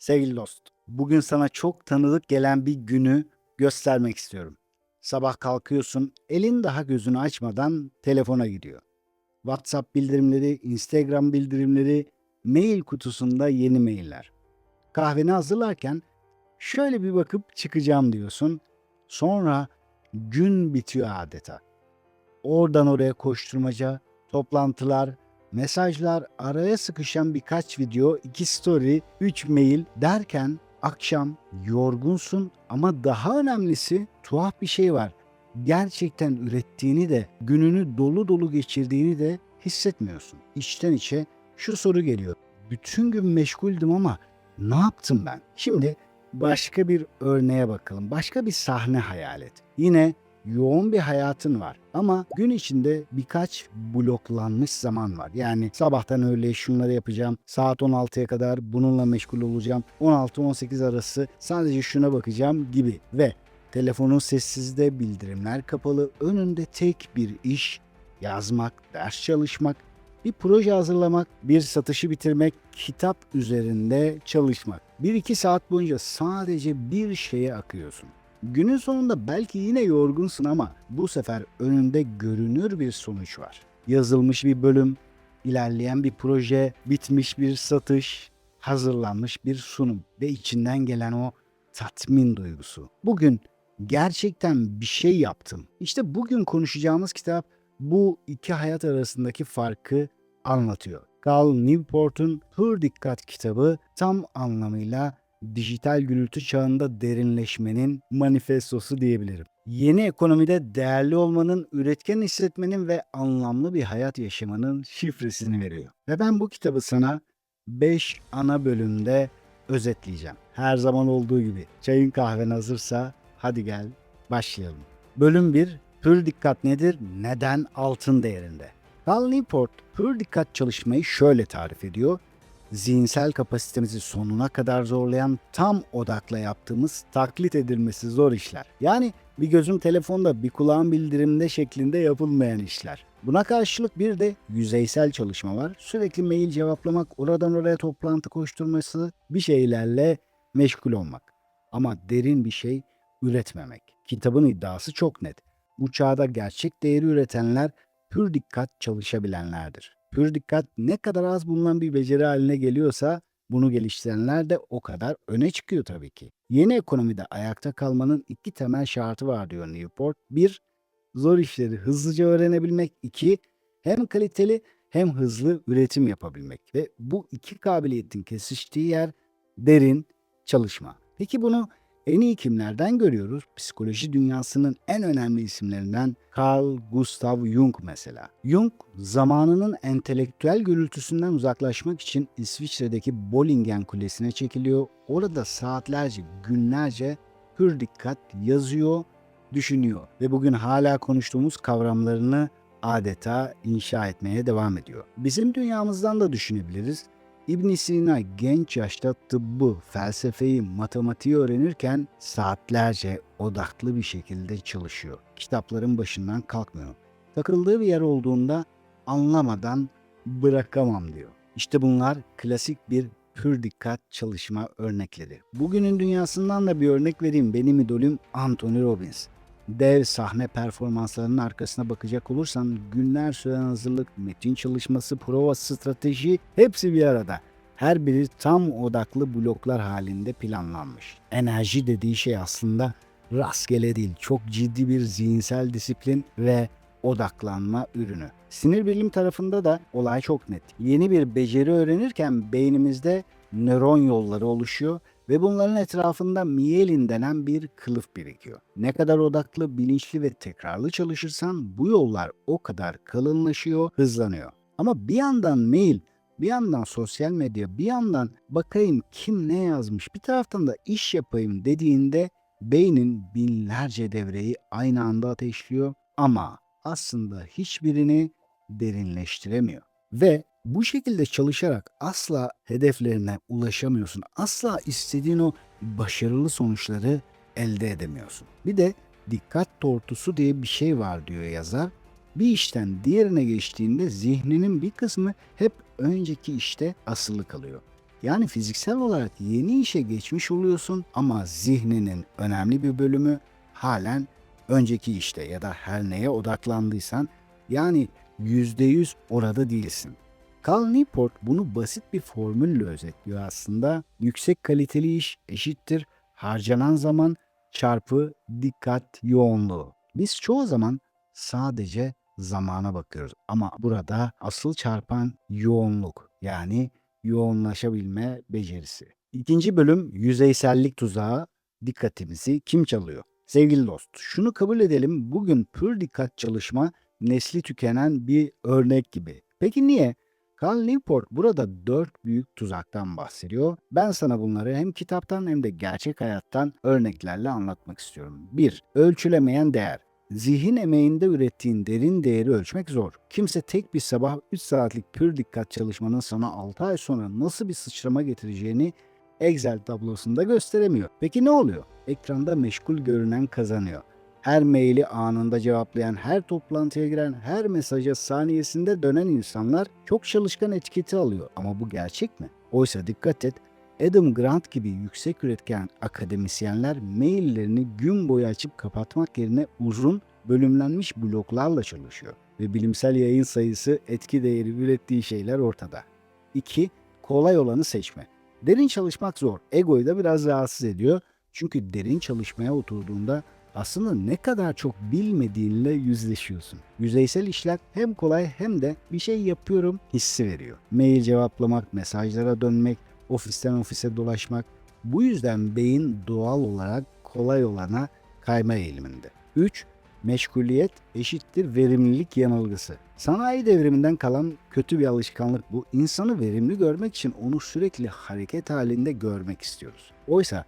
Sevgili dost, bugün sana çok tanıdık gelen bir günü göstermek istiyorum. Sabah kalkıyorsun, elin daha gözünü açmadan telefona gidiyor. WhatsApp bildirimleri, Instagram bildirimleri, mail kutusunda yeni mailler. Kahveni hazırlarken şöyle bir bakıp çıkacağım diyorsun. Sonra gün bitiyor adeta. Oradan oraya koşturmaca, toplantılar, mesajlar, araya sıkışan birkaç video, 2 story, 3 mail derken akşam yorgunsun ama daha önemlisi tuhaf bir şey var. Gerçekten ürettiğini de, gününü dolu dolu geçirdiğini de hissetmiyorsun. İçten içe şu soru geliyor. Bütün gün meşguldüm ama ne yaptım ben? Şimdi başka bir örneğe bakalım. Başka bir sahne hayal et. Yine yoğun bir hayatın var ama gün içinde birkaç bloklanmış zaman var. Yani sabahtan öğleye şunları yapacağım, saat 16'ya kadar bununla meşgul olacağım, 16-18 arası sadece şuna bakacağım gibi ve telefonun sessizde, bildirimler kapalı, önünde tek bir iş: yazmak, ders çalışmak, bir proje hazırlamak, bir satışı bitirmek, kitap üzerinde çalışmak. 1-2 saat boyunca sadece bir şeye akıyorsun. Günün sonunda belki yine yorgunsun ama bu sefer önünde görünür bir sonuç var. Yazılmış bir bölüm, ilerleyen bir proje, bitmiş bir satış, hazırlanmış bir sunum ve içinden gelen o tatmin duygusu. Bugün gerçekten bir şey yaptım. İşte bugün konuşacağımız kitap bu iki hayat arasındaki farkı anlatıyor. Cal Newport'un Hür Dikkat kitabı tam anlamıyla dijital gürültü çağında derinleşmenin manifestosu diyebilirim. Yeni ekonomide değerli olmanın, üretken hissetmenin ve anlamlı bir hayat yaşamanın şifresini veriyor. Ve ben bu kitabı sana 5 ana bölümde özetleyeceğim. Her zaman olduğu gibi çayın kahven hazırsa hadi gel başlayalım. Bölüm 1: Pür dikkat nedir? Neden altın değerinde? Cal Newport pür dikkat çalışmayı şöyle tarif ediyor: zihinsel kapasitemizi sonuna kadar zorlayan, tam odakla yaptığımız, taklit edilmesi zor işler. Yani bir gözüm telefonda, bir kulağım bildirimde şeklinde yapılmayan işler. Buna karşılık bir de yüzeysel çalışma var. Sürekli mail cevaplamak, oradan oraya toplantı koşturması, bir şeylerle meşgul olmak. Ama derin bir şey üretmemek. Kitabın iddiası çok net. Bu çağda gerçek değeri üretenler pür dikkat çalışabilenlerdir. Pür dikkat ne kadar az bulunan bir beceri haline geliyorsa bunu geliştirenler de o kadar öne çıkıyor tabii ki. Yeni ekonomide ayakta kalmanın iki temel şartı var diyor Newport. Bir, zor işleri hızlıca öğrenebilmek. İki, hem kaliteli hem hızlı üretim yapabilmek. Ve bu iki kabiliyetin kesiştiği yer derin çalışma. Peki bunu en iyi kimlerden görüyoruz? Psikoloji dünyasının en önemli isimlerinden Carl Gustav Jung mesela. Jung, zamanının entelektüel gürültüsünden uzaklaşmak için İsviçre'deki Bollingen Kulesi'ne çekiliyor. Orada saatlerce, günlerce pür dikkat yazıyor, düşünüyor ve bugün hala konuştuğumuz kavramlarını adeta inşa etmeye devam ediyor. Bizim dünyamızdan da düşünebiliriz. İbn Sina genç yaşta tıbbı, felsefeyi, matematiği öğrenirken saatlerce odaklı bir şekilde çalışıyor. Kitapların başından kalkmıyor. Takıldığı bir yer olduğunda anlamadan bırakamam diyor. İşte bunlar klasik bir pür dikkat çalışma örnekleri. Bugünün dünyasından da bir örnek vereyim. Benim idolüm Anthony Robbins. Dev sahne performanslarının arkasına bakacak olursan günler süren hazırlık, metin çalışması, prova, strateji hepsi bir arada. Her biri tam odaklı bloklar halinde planlanmış. Enerji dediği şey aslında rastgele değil, çok ciddi bir zihinsel disiplin ve odaklanma ürünü. Sinir bilim tarafında da olay çok net. Yeni bir beceri öğrenirken beynimizde nöron yolları oluşuyor ve bunların etrafında miyelin denen bir kılıf birikiyor. Ne kadar odaklı, bilinçli ve tekrarlı çalışırsan bu yollar o kadar kalınlaşıyor, hızlanıyor. Ama bir yandan mail, bir yandan sosyal medya, bir yandan bakayım kim ne yazmış, bir taraftan da iş yapayım dediğinde beynin binlerce devreyi aynı anda ateşliyor ama aslında hiçbirini derinleştiremiyor. Ve bu şekilde çalışarak asla hedeflerine ulaşamıyorsun. Asla istediğin o başarılı sonuçları elde edemiyorsun. Bir de dikkat tortusu diye bir şey var diyor yazar. Bir işten diğerine geçtiğinde zihninin bir kısmı hep önceki işte asılı kalıyor. Yani fiziksel olarak yeni işe geçmiş oluyorsun ama zihninin önemli bir bölümü halen önceki işte ya da her neye odaklandıysan yani %100 orada değilsin. Cal Newport bunu basit bir formülle özetliyor aslında. Yüksek kaliteli iş eşittir harcanan zaman çarpı dikkat yoğunluğu. Biz çoğu zaman sadece zamana bakıyoruz ama burada asıl çarpan yoğunluk yani yoğunlaşabilme becerisi. İkinci bölüm yüzeysellik tuzağı, dikkatimizi kim çalıyor? Sevgili dost, şunu kabul edelim, bugün pür dikkat çalışma nesli tükenen bir örnek gibi. Peki niye? Cal Newport burada 4 büyük tuzaktan bahsediyor. Ben sana bunları hem kitaptan hem de gerçek hayattan örneklerle anlatmak istiyorum. 1. Ölçülemeyen değer. Zihin emeğinde ürettiğin derin değeri ölçmek zor. Kimse tek bir sabah 3 saatlik pür dikkat çalışmanın sana 6 ay sonra nasıl bir sıçrama getireceğini Excel tablosunda gösteremiyor. Peki ne oluyor? Ekranda meşgul görünen kazanıyor. Her maili anında cevaplayan, her toplantıya giren, her mesaja saniyesinde dönen insanlar çok çalışkan etiketi alıyor. Ama bu gerçek mi? Oysa dikkat et, Adam Grant gibi yüksek üretken akademisyenler maillerini gün boyu açıp kapatmak yerine uzun, bölümlenmiş bloklarla çalışıyor. Ve bilimsel yayın sayısı, etki değeri, ürettiği şeyler ortada. 2. Kolay olanı seçme. Derin çalışmak zor. Egoyu da biraz rahatsız ediyor. Çünkü derin çalışmaya oturduğunda aslında ne kadar çok bilmediğinle yüzleşiyorsun. Yüzeysel işler hem kolay hem de bir şey yapıyorum hissi veriyor. Mail cevaplamak, mesajlara dönmek, ofisten ofise dolaşmak. Bu yüzden beyin doğal olarak kolay olana kayma eğiliminde. 3. Meşguliyet eşittir verimlilik yanılgısı. Sanayi devriminden kalan kötü bir alışkanlık bu. İnsanı verimli görmek için onu sürekli hareket halinde görmek istiyoruz. Oysa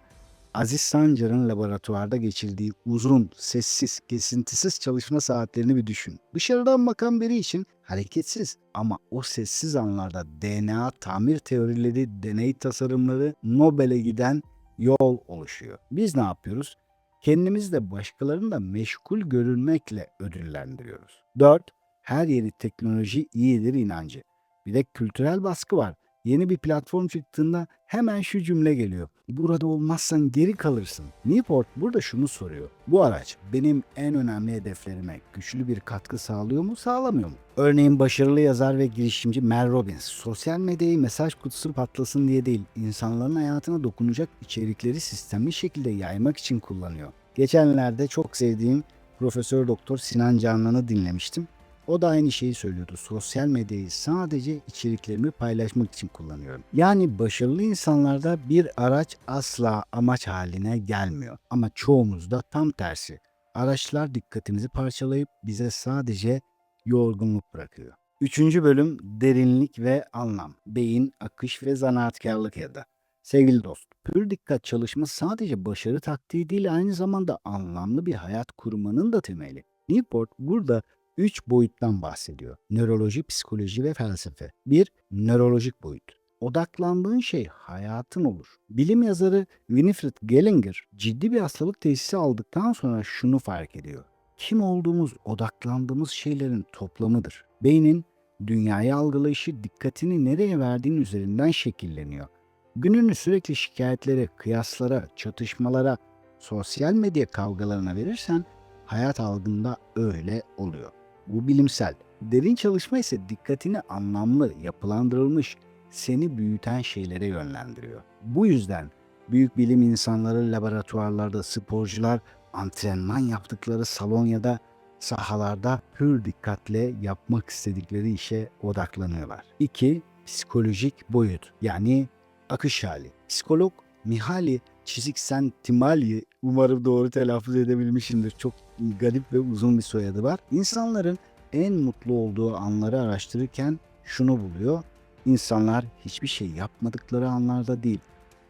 Aziz Sancar'ın laboratuvarda geçirdiği uzun, sessiz, kesintisiz çalışma saatlerini bir düşün. Dışarıdan bakan biri için hareketsiz ama o sessiz anlarda DNA tamir teorileri, deney tasarımları, Nobel'e giden yol oluşuyor. Biz ne yapıyoruz? Kendimizi de başkalarını da meşgul görülmekle ödüllendiriyoruz. 4. Her yeni teknoloji iyidir inancı. Bir de kültürel baskı var. Yeni bir platform çıktığında hemen şu cümle geliyor. Burada olmazsan geri kalırsın. Newport burada şunu soruyor. Bu araç benim en önemli hedeflerime güçlü bir katkı sağlıyor mu, sağlamıyor mu? Örneğin başarılı yazar ve girişimci Mel Robbins, sosyal medyayı mesaj kutusu patlasın diye değil, insanların hayatına dokunacak içerikleri sistemli şekilde yaymak için kullanıyor. Geçenlerde çok sevdiğim Profesör Doktor Sinan Canan'ı dinlemiştim. O da aynı şeyi söylüyordu. Sosyal medyayı sadece içeriklerimi paylaşmak için kullanıyorum. Yani başarılı insanlarda bir araç asla amaç haline gelmiyor. Ama çoğumuzda tam tersi. Araçlar dikkatimizi parçalayıp bize sadece yorgunluk bırakıyor. Üçüncü bölüm derinlik ve anlam. Beyin, akış ve zanaatkarlık ya da. Sevgili dost, pür dikkat çalışması sadece başarı taktiği değil, aynı zamanda anlamlı bir hayat kurmanın da temeli. Newport burada 3 boyuttan bahsediyor. Nöroloji, psikoloji ve felsefe. 1. Nörolojik boyut. Odaklandığın şey hayatın olur. Bilim yazarı Winifred Gellinger ciddi bir hastalık teşhisi aldıktan sonra şunu fark ediyor. Kim olduğumuz odaklandığımız şeylerin toplamıdır. Beynin dünyayı algılayışı dikkatini nereye verdiğin üzerinden şekilleniyor. Gününü sürekli şikayetlere, kıyaslara, çatışmalara, sosyal medya kavgalarına verirsen hayat algında öyle oluyor. Bu bilimsel. Derin çalışma ise dikkatini anlamlı, yapılandırılmış, seni büyüten şeylere yönlendiriyor. Bu yüzden büyük bilim insanları laboratuvarlarda, sporcular antrenman yaptıkları salon ya da sahalarda hür dikkatle yapmak istedikleri işe odaklanıyorlar. 2. Psikolojik boyut yani akış hali. Psikolog Mihaly Csikszentmihalyi, umarım doğru telaffuz edebilmişimdir. Çok garip ve uzun bir soyadı var. İnsanların en mutlu olduğu anları araştırırken şunu buluyor. İnsanlar hiçbir şey yapmadıkları anlarda değil,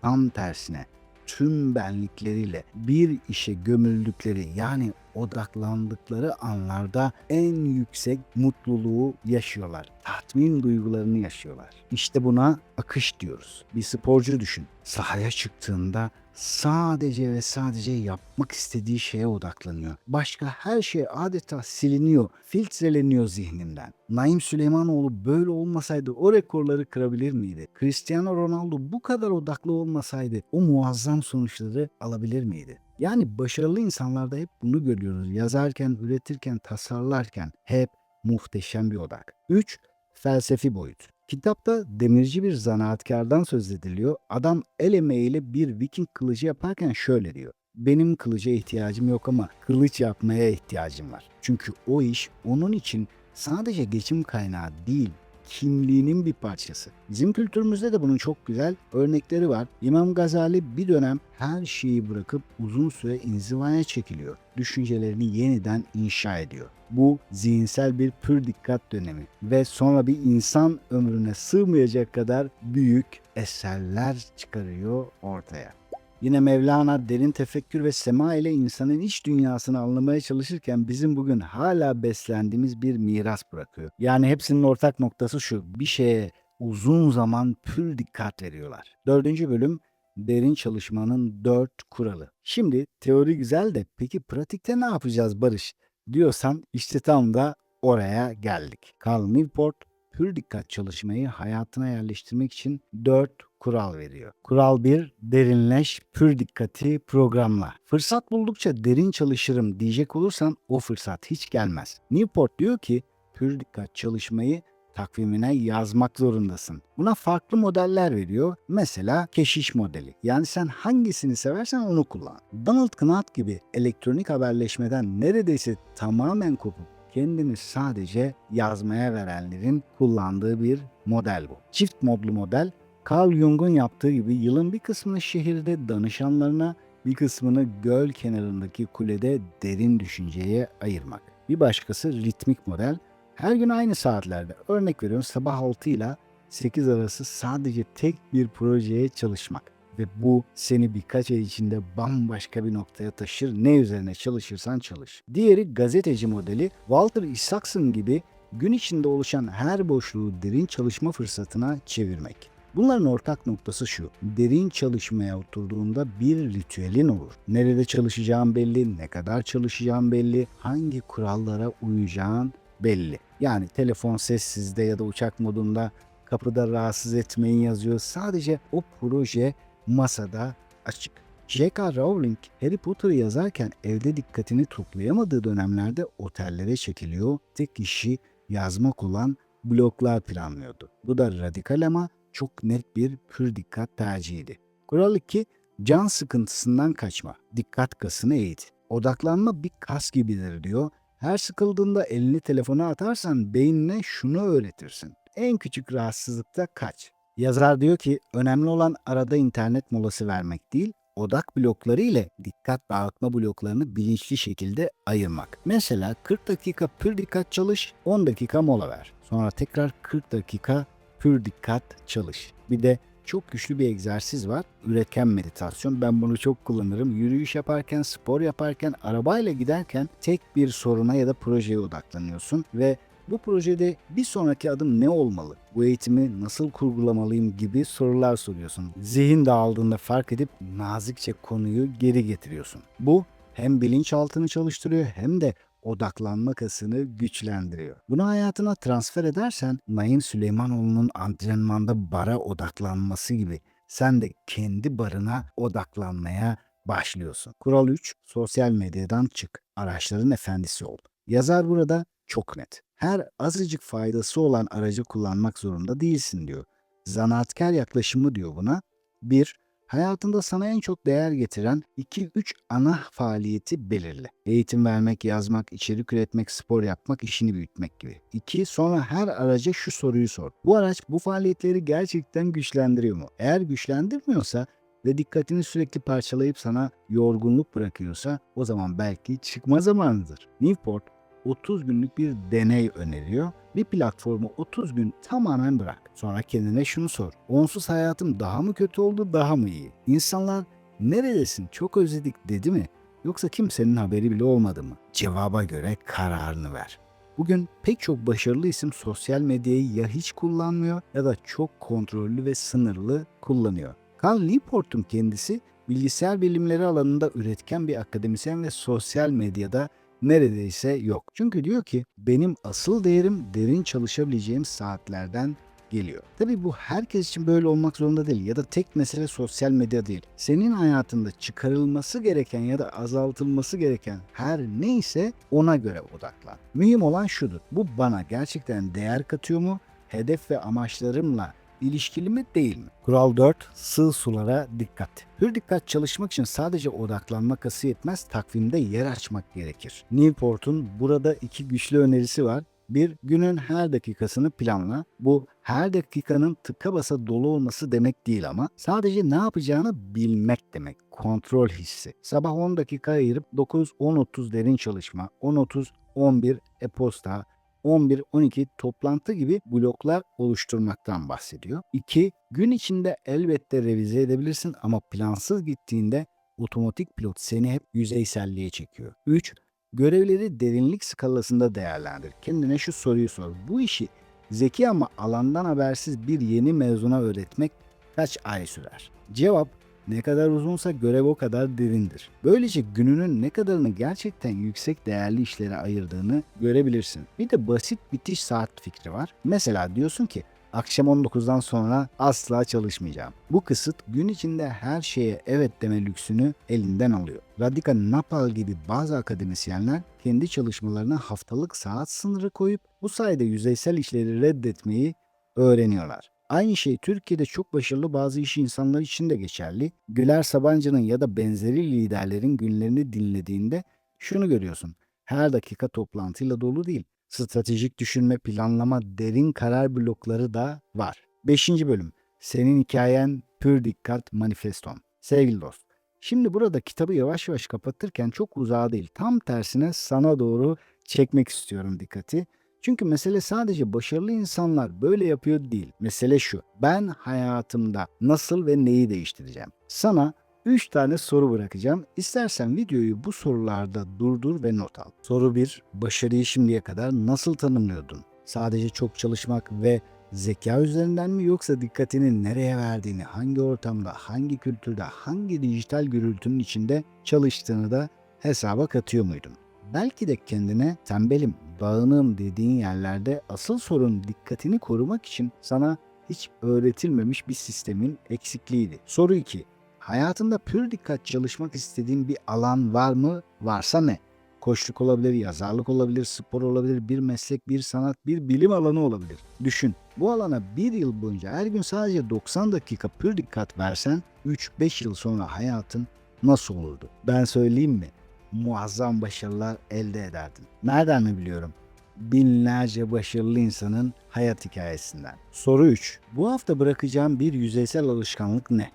tam tersine tüm benlikleriyle bir işe gömüldükleri yani odaklandıkları anlarda en yüksek mutluluğu yaşıyorlar. Tatmin duygularını yaşıyorlar. İşte buna akış diyoruz. Bir sporcu düşün. Sahaya çıktığında sadece ve sadece yapmak istediği şeye odaklanıyor. Başka her şey adeta siliniyor, filtreleniyor zihninden. Naim Süleymanoğlu böyle olmasaydı o rekorları kırabilir miydi? Cristiano Ronaldo bu kadar odaklı olmasaydı o muazzam sonuçları alabilir miydi? Yani başarılı insanlarda hep bunu görüyoruz. Yazarken, üretirken, tasarlarken hep muhteşem bir odak. 3. Felsefi boyut. Kitapta demirci bir zanaatkardan söz ediliyor. Adam el emeğiyle bir Viking kılıcı yaparken şöyle diyor: benim kılıca ihtiyacım yok ama kılıç yapmaya ihtiyacım var. Çünkü o iş onun için sadece geçim kaynağı değil, kimliğinin bir parçası. Bizim kültürümüzde de bunun çok güzel örnekleri var. İmam Gazali bir dönem her şeyi bırakıp uzun süre inzivaya çekiliyor. Düşüncelerini yeniden inşa ediyor. Bu zihinsel bir pür dikkat dönemi ve sonra bir insan ömrüne sığmayacak kadar büyük eserler çıkarıyor ortaya. Yine Mevlana derin tefekkür ve sema ile insanın iç dünyasını anlamaya çalışırken bizim bugün hala beslendiğimiz bir miras bırakıyor. Yani hepsinin ortak noktası şu: bir şeye uzun zaman pür dikkat veriyorlar. 4. bölüm: derin çalışmanın 4 kuralı. Şimdi teori güzel de peki pratikte ne yapacağız Barış diyorsan işte tam da oraya geldik. Carl Newport pür dikkat çalışmayı hayatına yerleştirmek için 4 kural veriyor. Kural 1: derinleş, pür dikkati programla. Fırsat buldukça derin çalışırım diyecek olursan o fırsat hiç gelmez. Newport diyor ki pür dikkat çalışmayı takvimine yazmak zorundasın. Buna farklı modeller veriyor. Mesela keşiş modeli. Yani sen hangisini seversen onu kullan. Donald Knuth gibi elektronik haberleşmeden neredeyse tamamen kopup kendini sadece yazmaya verenlerin kullandığı bir model bu. Çift modlu model, Carl Jung'un yaptığı gibi yılın bir kısmını şehirde danışanlarına, bir kısmını göl kenarındaki kulede derin düşünceye ayırmak. Bir başkası ritmik model, her gün aynı saatlerde, örnek veriyorum sabah 6 ile 8 arası sadece tek bir projeye çalışmak. Ve bu seni birkaç ay içinde bambaşka bir noktaya taşır, ne üzerine çalışırsan çalış. Diğeri gazeteci modeli, Walter Isaacson gibi gün içinde oluşan her boşluğu derin çalışma fırsatına çevirmek. Bunların ortak noktası şu: derin çalışmaya oturduğunda bir ritüelin olur. Nerede çalışacağın belli, ne kadar çalışacağın belli, hangi kurallara uyacağın belli. Yani telefon sessizde ya da uçak modunda, kapıda rahatsız etmeyin yazıyor. Sadece o proje masada açık. J.K. Rowling Harry Potter'ı yazarken evde dikkatini toplayamadığı dönemlerde otellere çekiliyor. Tek işi yazmak olan bloklar planlıyordu. Bu da radikal ama çok net bir pür dikkat tercihiydi. Kural 2: can sıkıntısından kaçma. Dikkat kasını eğit. Odaklanma bir kas gibidir diyor. Her sıkıldığında elini telefona atarsan beynine şunu öğretirsin: en küçük rahatsızlıkta kaç. Yazar diyor ki önemli olan arada internet molası vermek değil, odak blokları ile dikkat dağıtma bloklarını bilinçli şekilde ayırmak. Mesela 40 dakika pür dikkat çalış, 10 dakika mola ver. Sonra tekrar 40 dakika pür dikkat çalış. Bir de çok güçlü bir egzersiz var: üretken meditasyon. Ben bunu çok kullanırım. Yürüyüş yaparken, spor yaparken, arabayla giderken tek bir soruna ya da projeye odaklanıyorsun ve bu projede bir sonraki adım ne olmalı? Bu eğitimi nasıl kurgulamalıyım gibi sorular soruyorsun. Zihin dağıldığında fark edip nazikçe konuyu geri getiriyorsun. Bu hem bilinçaltını çalıştırıyor hem de odaklanma kasını güçlendiriyor. Bunu hayatına transfer edersen Naim Süleymanoğlu'nun antrenmanda bara odaklanması gibi sen de kendi barına odaklanmaya başlıyorsun. Kural 3: sosyal medyadan çık. Araçların efendisi ol. Yazar burada çok net: her azıcık faydası olan aracı kullanmak zorunda değilsin diyor. Zanaatkar yaklaşımı diyor buna. 1. Hayatında sana en çok değer getiren 2-3 ana faaliyeti belirle. Eğitim vermek, yazmak, içerik üretmek, spor yapmak, işini büyütmek gibi. 2. Sonra her araca şu soruyu sor: bu araç bu faaliyetleri gerçekten güçlendiriyor mu? Eğer güçlendirmiyorsa ve dikkatini sürekli parçalayıp sana yorgunluk bırakıyorsa o zaman belki çıkma zamanıdır. Newport 30 günlük bir deney öneriyor. Bir platformu 30 gün tamamen bırak. Sonra kendine şunu sor: onsuz hayatım daha mı kötü oldu, daha mı iyi? İnsanlar neredesin, çok özledik dedi mi? Yoksa kimsenin haberi bile olmadı mı? Cevaba göre kararını ver. Bugün pek çok başarılı isim sosyal medyayı ya hiç kullanmıyor ya da çok kontrollü ve sınırlı kullanıyor. Cal Newport'un kendisi Bilgisayar bilimleri alanında üretken bir akademisyen ve sosyal medyada neredeyse yok. Çünkü diyor ki benim asıl değerim derin çalışabileceğim saatlerden geliyor. Tabii bu herkes için böyle olmak zorunda değil ya da tek mesele sosyal medya değil. Senin hayatında çıkarılması gereken ya da azaltılması gereken her neyse ona göre odaklan. Mühim olan şudur. Bu bana gerçekten değer katıyor mu? Hedef ve amaçlarımla ilişkili mi değil mi? Kural 4. Sığ sulara dikkat. Hür dikkat çalışmak için sadece odaklanmak yetmez, takvimde yer açmak gerekir. Newport'un burada iki güçlü önerisi var. Bir, günün her dakikasını planla. Bu her dakikanın tıka basa dolu olması demek değil ama sadece ne yapacağını bilmek demek. Kontrol hissi. Sabah 10 dakika ayırıp 9-10-30 derin çalışma, 10-30-11 e-posta, 11-12 toplantı gibi bloklar oluşturmaktan bahsediyor. 2. Gün içinde elbette revize edebilirsin ama plansız gittiğinde otomatik pilot seni hep yüzeyselliğe çekiyor. 3. Görevleri derinlik skalasında değerlendir. Kendine şu soruyu sor. Bu işi zeki ama alandan habersiz bir yeni mezuna öğretmek kaç ay sürer? Cevap: ne kadar uzunsa görev o kadar derindir. Böylece gününün ne kadarını gerçekten yüksek değerli işlere ayırdığını görebilirsin. Bir de basit bitiş saat fikri var. Mesela diyorsun ki akşam 19'dan sonra asla çalışmayacağım. Bu kısıt gün içinde her şeye evet deme lüksünü elinden alıyor. Radika Napal gibi bazı akademisyenler kendi çalışmalarına haftalık saat sınırı koyup bu sayede yüzeysel işleri reddetmeyi öğreniyorlar. Aynı şey Türkiye'de çok başarılı bazı iş insanları için de geçerli. Güler Sabancı'nın ya da benzeri liderlerin günlerini dinlediğinde şunu görüyorsun. Her dakika toplantıyla dolu değil. Stratejik düşünme, planlama, derin karar blokları da var. 5. bölüm. Senin hikayen pür dikkat manifeston. Sevgili dost, şimdi burada kitabı yavaş yavaş kapatırken çok uzağa değil, tam tersine sana doğru çekmek istiyorum dikkati. Çünkü mesele sadece başarılı insanlar böyle yapıyor değil. Mesele şu: ben hayatımda nasıl ve neyi değiştireceğim? Sana 3 tane soru bırakacağım. İstersen videoyu bu sorularda durdur ve not al. Soru 1. Başarıyı şimdiye kadar nasıl tanımlıyordun? Sadece çok çalışmak ve zeka üzerinden mi, yoksa dikkatini nereye verdiğini, hangi ortamda, hangi kültürde, hangi dijital gürültünün içinde çalıştığını da hesaba katıyor muydun? Belki de kendine tembelim, dağınığım dediğin yerlerde asıl sorun dikkatini korumak için sana hiç öğretilmemiş bir sistemin eksikliğiydi. Soru 2. Hayatında pür dikkat çalışmak istediğin bir alan var mı? Varsa ne? Koçluk olabilir, yazarlık olabilir, spor olabilir, bir meslek, bir sanat, bir bilim alanı olabilir. Düşün, bu alana bir yıl boyunca her gün sadece 90 dakika pür dikkat versen 3-5 yıl sonra hayatın nasıl olurdu? Ben söyleyeyim mi? Muazzam başarılar elde ederdin. Nereden mi biliyorum? Binlerce başarılı insanın hayat hikayesinden. Soru 3. Bu hafta bırakacağım bir yüzeysel alışkanlık ne?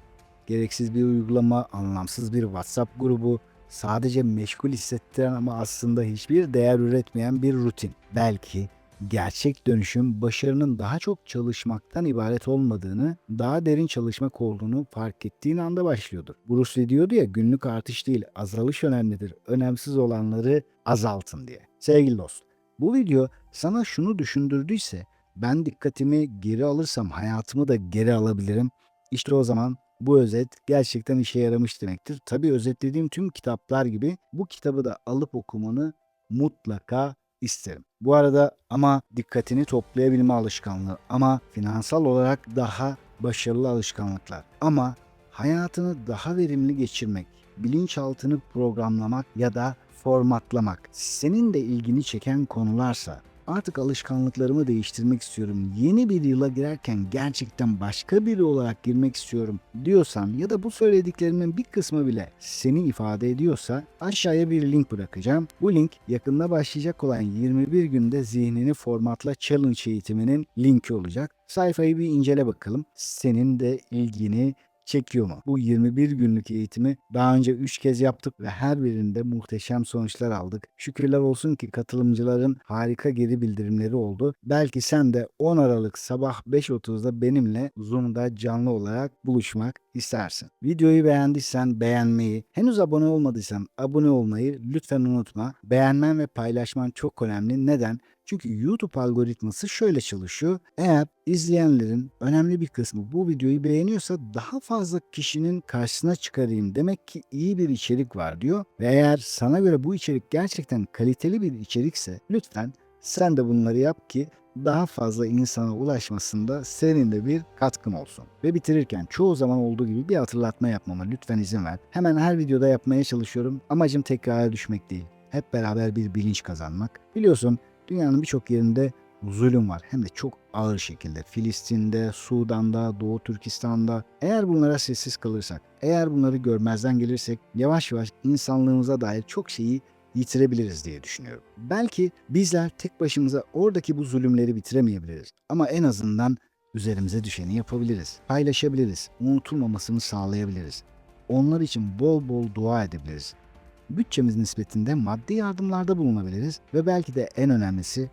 Gereksiz bir uygulama, anlamsız bir WhatsApp grubu, sadece meşgul hissettiren ama aslında hiçbir değer üretmeyen bir rutin. Belki gerçek dönüşüm başarının daha çok çalışmaktan ibaret olmadığını, daha derin çalışmak olduğunu fark ettiğin anda başlıyordur. Bruce Lee diyordu ya, günlük artış değil azalış önemlidir. Önemsiz olanları azaltın diye. Sevgili dost, bu video sana şunu düşündürdüyse, ben dikkatimi geri alırsam hayatımı da geri alabilirim. İşte o zaman bu özet gerçekten işe yaramış demektir. Tabii özetlediğim tüm kitaplar gibi bu kitabı da alıp okumanı mutlaka isterim. Bu arada ama dikkatini toplayabilme alışkanlığı, ama finansal olarak daha başarılı alışkanlıklar, ama hayatını daha verimli geçirmek, bilinçaltını programlamak ya da formatlamak senin de ilgini çeken konularsa, artık alışkanlıklarımı değiştirmek istiyorum, yeni bir yıla girerken gerçekten başka biri olarak girmek istiyorum diyorsan ya da bu söylediklerimin bir kısmı bile seni ifade ediyorsa, aşağıya bir link bırakacağım. Bu link yakında başlayacak olan 21 günde zihnini formatla challenge eğitiminin linki olacak. Sayfayı bir incele bakalım. Senin de ilgini çekiyor mu? Bu 21 günlük eğitimi daha önce 3 kez yaptık ve her birinde muhteşem sonuçlar aldık. Şükürler olsun ki katılımcıların harika geri bildirimleri oldu. Belki sen de 10 Aralık sabah 5.30'da benimle Zoom'da canlı olarak buluşmak istersin. Videoyu beğendiysen beğenmeyi, henüz abone olmadıysan abone olmayı lütfen unutma. Beğenmen ve paylaşman çok önemli. Neden? Çünkü YouTube algoritması şöyle çalışıyor. Eğer izleyenlerin önemli bir kısmı bu videoyu beğeniyorsa daha fazla kişinin karşısına çıkarayım, demek ki iyi bir içerik var diyor. Ve eğer sana göre bu içerik gerçekten kaliteli bir içerikse lütfen sen de bunları yap ki daha fazla insana ulaşmasında senin de bir katkın olsun. Ve bitirirken çoğu zaman olduğu gibi bir hatırlatma yapmama lütfen izin ver. Hemen her videoda yapmaya çalışıyorum. Amacım tekrara düşmek değil. Hep beraber bir bilinç kazanmak. Biliyorsun dünyanın birçok yerinde zulüm var. Hem de çok ağır şekilde. Filistin'de, Sudan'da, Doğu Türkistan'da. Eğer bunlara sessiz kalırsak, eğer bunları görmezden gelirsek yavaş yavaş insanlığımıza dair çok şeyi yitirebiliriz diye düşünüyorum. Belki bizler tek başımıza oradaki bu zulümleri bitiremeyebiliriz. Ama en azından üzerimize düşeni yapabiliriz. Paylaşabiliriz. Unutulmamasını sağlayabiliriz. Onlar için bol bol dua edebiliriz. Bütçemiz nispetinde maddi yardımlarda bulunabiliriz ve belki de en önemlisi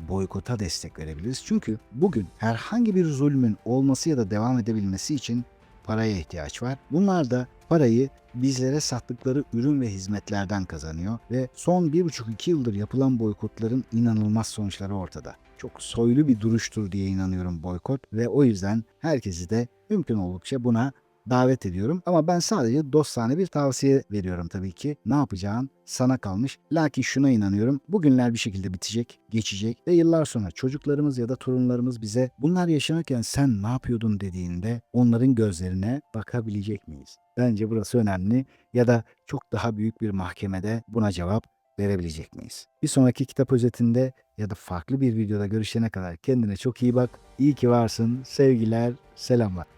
boykota destek verebiliriz. Çünkü bugün herhangi bir zulmün olması ya da devam edebilmesi için paraya ihtiyaç var. Bunlar da parayı bizlere sattıkları ürün ve hizmetlerden kazanıyor ve son 1,5-2 yıldır yapılan boykotların inanılmaz sonuçları ortada. Çok soylu bir duruştur diye inanıyorum boykot ve o yüzden herkesi de mümkün oldukça buna davet ediyorum. Ama ben sadece dostane bir tavsiye veriyorum tabii ki. Ne yapacağın sana kalmış. Lakin şuna inanıyorum. Bugünler bir şekilde bitecek, geçecek ve yıllar sonra çocuklarımız ya da torunlarımız bize bunlar yaşanırken sen ne yapıyordun dediğinde onların gözlerine bakabilecek miyiz? Bence burası önemli ya da çok daha büyük bir mahkemede buna cevap verebilecek miyiz? Bir sonraki kitap özetinde ya da farklı bir videoda görüşene kadar kendine çok iyi bak. İyi ki varsın. Sevgiler, selamlar.